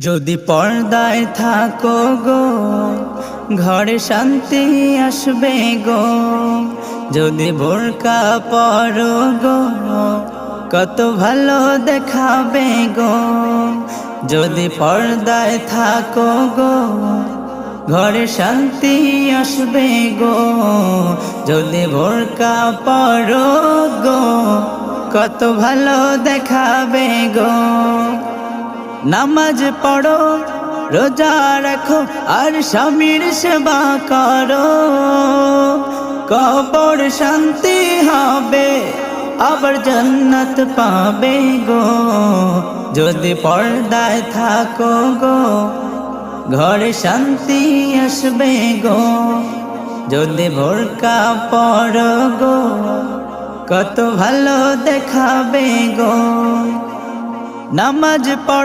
যদি পর্দায় থাকো গো ঘরে শান্তি আসবে গো। যদি বোরকা পরো গো কত ভালো দেখাবে গো। যদি পর্দায় থাকো গো ঘরে শান্তি আসবে গো। যদি বোরকা পরো গো কত ভালো দেখাবে গো। নামাজ পড়ো রোজা রাখো আর স্বামীর সেবা করো, কবর শান্তি হবে আবার জান্নাত পাবে গো। যদি পর্দায় থাকো গো ঘরে শান্তি আসবে গো। যদি বোরকা পরো গো কত ভালো দেখাবে গো। নামাজ পড়ো